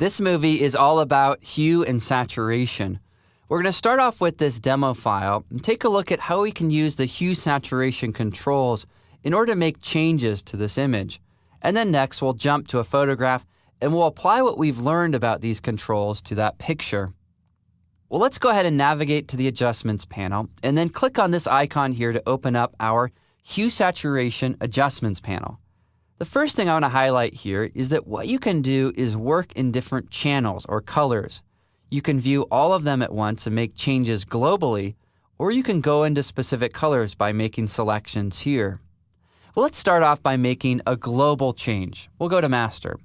This movie is all about hue and saturation. We're going to start off with this demo file and take a look at how we can use the hue saturation controls in order to make changes to this image. And then next, we'll jump to a photograph and we'll apply what we've learned about these controls to that picture. Well, let's go ahead and navigate to the Adjustments panel and then click on this icon here to open up our Hue Saturation Adjustments panel. The first thing I want to highlight here is that what you can do is work in different channels or colors. You can view all of them at once and make changes globally, or you can go into specific colors by making selections here. Well, let's start off by making a global change. We'll go to Master.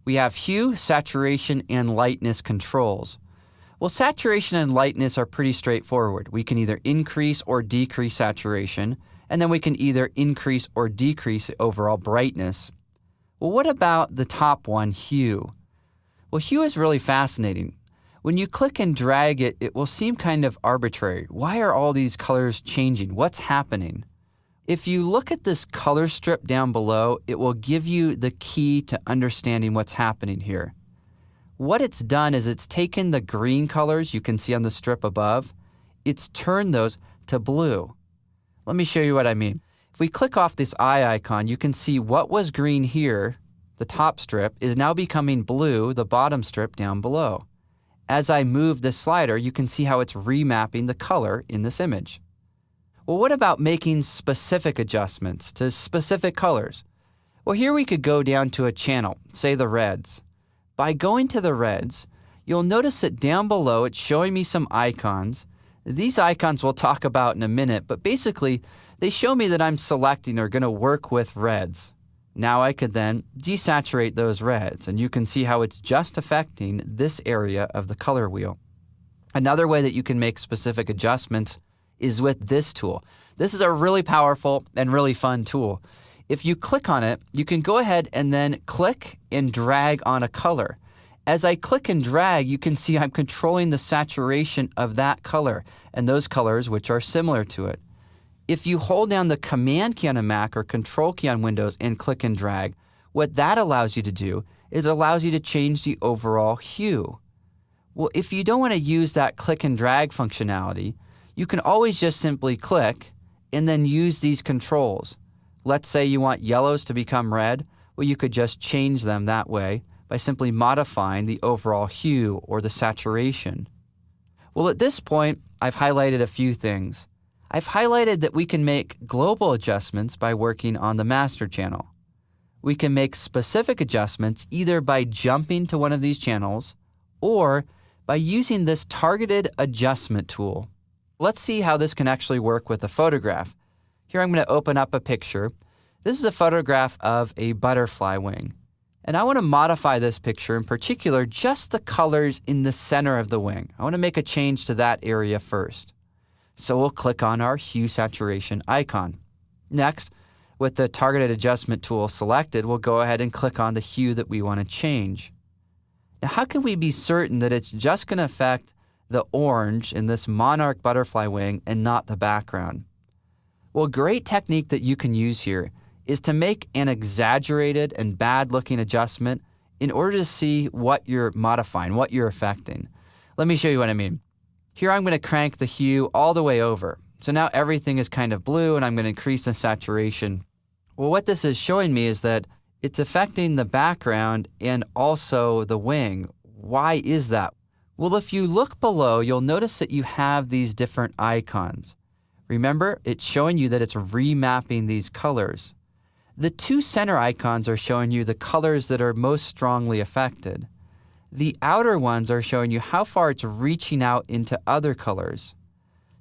We have Hue, Saturation, and Lightness controls. Well, saturation and lightness are pretty straightforward. We can either increase or decrease saturation, and then we can either increase or decrease overall brightness. Well, what about the top one, hue? Well, hue is really fascinating. When you click and drag it, it will seem kind of arbitrary. Why are all these colors changing? What's happening? If you look at this color strip down below, it will give you the key to understanding what's happening here. What it's done is it's taken the green colors you can see on the strip above, it's turned those to blue. Let me show you what I mean. If we click off this eye icon, you can see what was green here, the top strip, is now becoming blue, the bottom strip down below. As I move this slider, you can see how it's remapping the color in this image. Well, what about making specific adjustments to specific colors? Well, here we could go down to a channel, say the reds. By going to the reds, you'll notice that down below it's showing me some icons. These icons we'll talk about in a minute, but basically they show me that I'm selecting or going to work with reds. Now I could then desaturate those reds, and you can see how it's just affecting this area of the color wheel. Another way that you can make specific adjustments is with this tool. This is a really powerful and really fun tool. If you click on it, you can go ahead and then click and drag on a color. As I click and drag, you can see I'm controlling the saturation of that color and those colors which are similar to it. If you hold down the Command key on a Mac or Control key on Windows and click and drag, what that allows you to do is it allows you to change the overall hue. Well, if you don't want to use that click and drag functionality, you can always just simply click and then use these controls. Let's say you want yellows to become red. Well, you could just change them that way by simply modifying the overall hue or the saturation. Well, at this point, I've highlighted a few things. I've highlighted that we can make global adjustments by working on the master channel. We can make specific adjustments either by jumping to one of these channels or by using this targeted adjustment tool. Let's see how this can actually work with a photograph. Here I'm going to open up a picture. This is a photograph of a butterfly wing. And I want to modify this picture, in particular, just the colors in the center of the wing. I want to make a change to that area first. So we'll click on our hue saturation icon. Next, with the targeted adjustment tool selected, we'll go ahead and click on the hue that we want to change. Now, how can we be certain that it's just going to affect the orange in this monarch butterfly wing and not the background? Well, a great technique that you can use here is to make an exaggerated and bad-looking adjustment in order to see what you're modifying, what you're affecting. Let me show you what I mean. Here I'm going to crank the hue all the way over. So now everything is kind of blue, and I'm going to increase the saturation. Well, what this is showing me is that it's affecting the background and also the wing. Why is that? Well, if you look below, you'll notice that you have these different icons. Remember, it's showing you that it's remapping these colors. The two center icons are showing you the colors that are most strongly affected. The outer ones are showing you how far it's reaching out into other colors.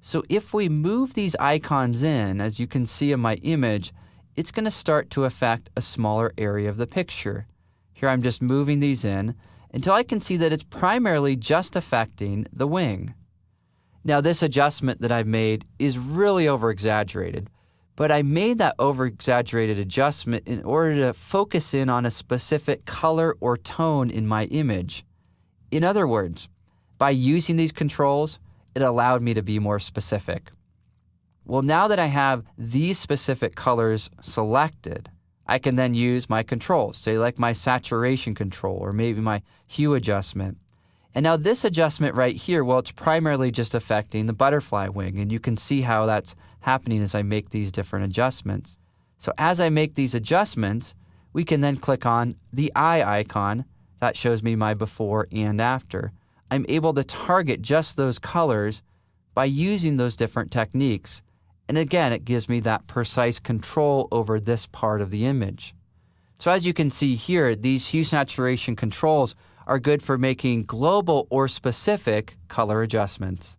So if we move these icons in, as you can see in my image, it's going to start to affect a smaller area of the picture. Here I'm just moving these in until I can see that it's primarily just affecting the wing. Now, this adjustment that I've made is really over-exaggerated, but I made that over-exaggerated adjustment in order to focus in on a specific color or tone in my image. In other words, by using these controls, it allowed me to be more specific. Well, now that I have these specific colors selected, I can then use my controls, say like my saturation control or maybe my hue adjustment. And now this adjustment right here, well, it's primarily just affecting the butterfly wing, and you can see how that's happening as I make these different adjustments. So as I make these adjustments, we can then click on the eye icon. That shows me my before and after. I'm able to target just those colors by using those different techniques. And again, it gives me that precise control over this part of the image. So as you can see here, these hue saturation controls are good for making global or specific color adjustments.